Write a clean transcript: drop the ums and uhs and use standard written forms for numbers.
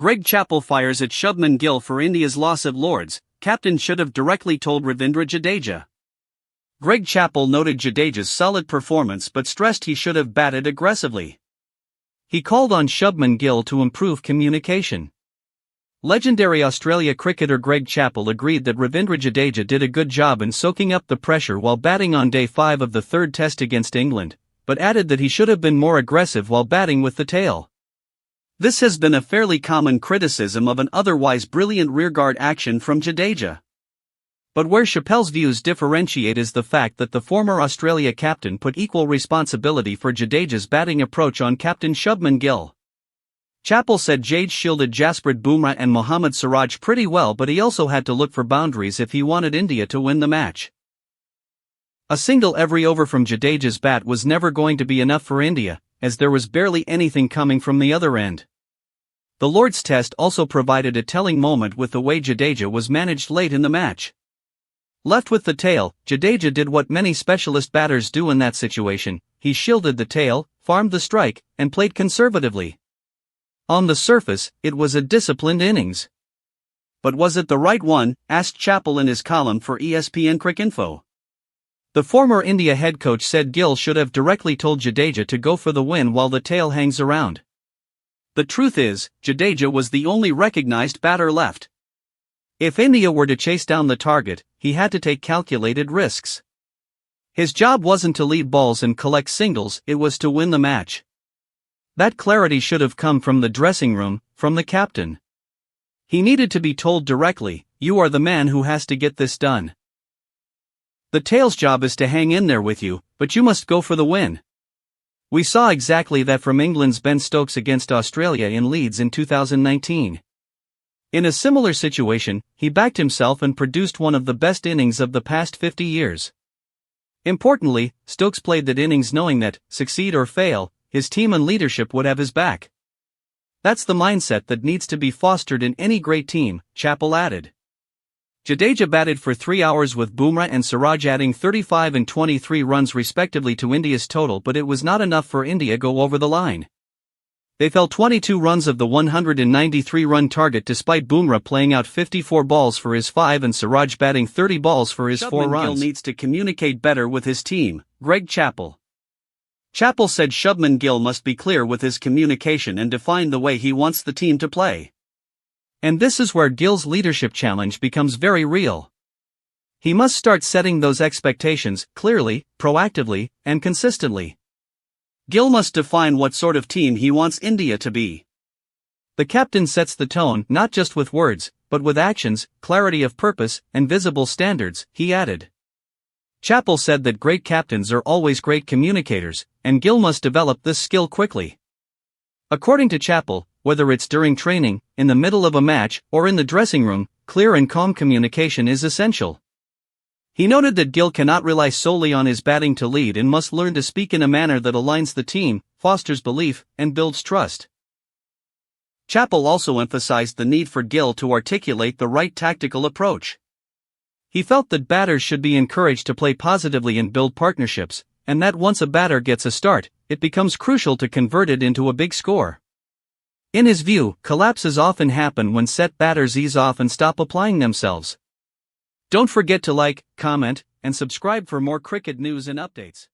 Greg Chappell fires at Shubman Gill for India's loss at Lords. Captain should have directly told Ravindra Jadeja. Greg Chappell noted Jadeja's solid performance but stressed he should have batted aggressively. He called on Shubman Gill to improve communication. Legendary Australia cricketer Greg Chappell agreed that Ravindra Jadeja did a good job in soaking up the pressure while batting on day 5 of the third test against England, but added that he should have been more aggressive while batting with the tail. This has been a fairly common criticism of an otherwise brilliant rearguard action from Jadeja. But where Chappell's views differentiate is the fact that the former Australia captain put equal responsibility for Jadeja's batting approach on Captain Shubman Gill. Chappell said Jade shielded Jasprit Bumrah and Mohammad Siraj pretty well, but he also had to look for boundaries if he wanted India to win the match. A single every over from Jadeja's bat was never going to be enough for India, as there was barely anything coming from the other end. The Lord's Test also provided a telling moment with the way Jadeja was managed late in the match. Left with the tail, Jadeja did what many specialist batters do in that situation: he shielded the tail, farmed the strike, and played conservatively. On the surface, it was a disciplined innings. But was it the right one? Asked Chappell in his column for ESPN Cricinfo. The former India head coach said Gill should have directly told Jadeja to go for the win while the tail hangs around. The truth is, Jadeja was the only recognized batter left. If India were to chase down the target, he had to take calculated risks. His job wasn't to lead balls and collect singles, it was to win the match. That clarity should have come from the dressing room, from the captain. He needed to be told directly, "You are the man who has to get this done. The tail's job is to hang in there with you, but you must go for the win." We saw exactly that from England's Ben Stokes against Australia in Leeds in 2019. In a similar situation, he backed himself and produced one of the best innings of the past 50 years. Importantly, Stokes played that innings knowing that, succeed or fail, his team and leadership would have his back. That's the mindset that needs to be fostered in any great team, Chappell added. Jadeja batted for 3 hours with Bumrah and Siraj adding 35 and 23 runs respectively to India's total, but it was not enough for India go over the line. They fell 22 runs of the 193-run target despite Bumrah playing out 54 balls for his 5 and Siraj batting 30 balls for his 4 runs. Gill needs to communicate better with his team, Greg Chappell. Chappell said Shubman Gill must be clear with his communication and define the way he wants the team to play. And this is where Gill's leadership challenge becomes very real. He must start setting those expectations clearly, proactively, and consistently. Gill must define what sort of team he wants India to be. The captain sets the tone not just with words, but with actions, clarity of purpose, and visible standards, he added. Chappell said that great captains are always great communicators, and Gill must develop this skill quickly. According to Chappell, whether it's during training, in the middle of a match, or in the dressing room, clear and calm communication is essential. He noted that Gill cannot rely solely on his batting to lead and must learn to speak in a manner that aligns the team, fosters belief, and builds trust. Chappell also emphasized the need for Gill to articulate the right tactical approach. He felt that batters should be encouraged to play positively and build partnerships, and that once a batter gets a start, it becomes crucial to convert it into a big score. In his view, collapses often happen when set batters ease off and stop applying themselves. Don't forget to like, comment, and subscribe for more cricket news and updates.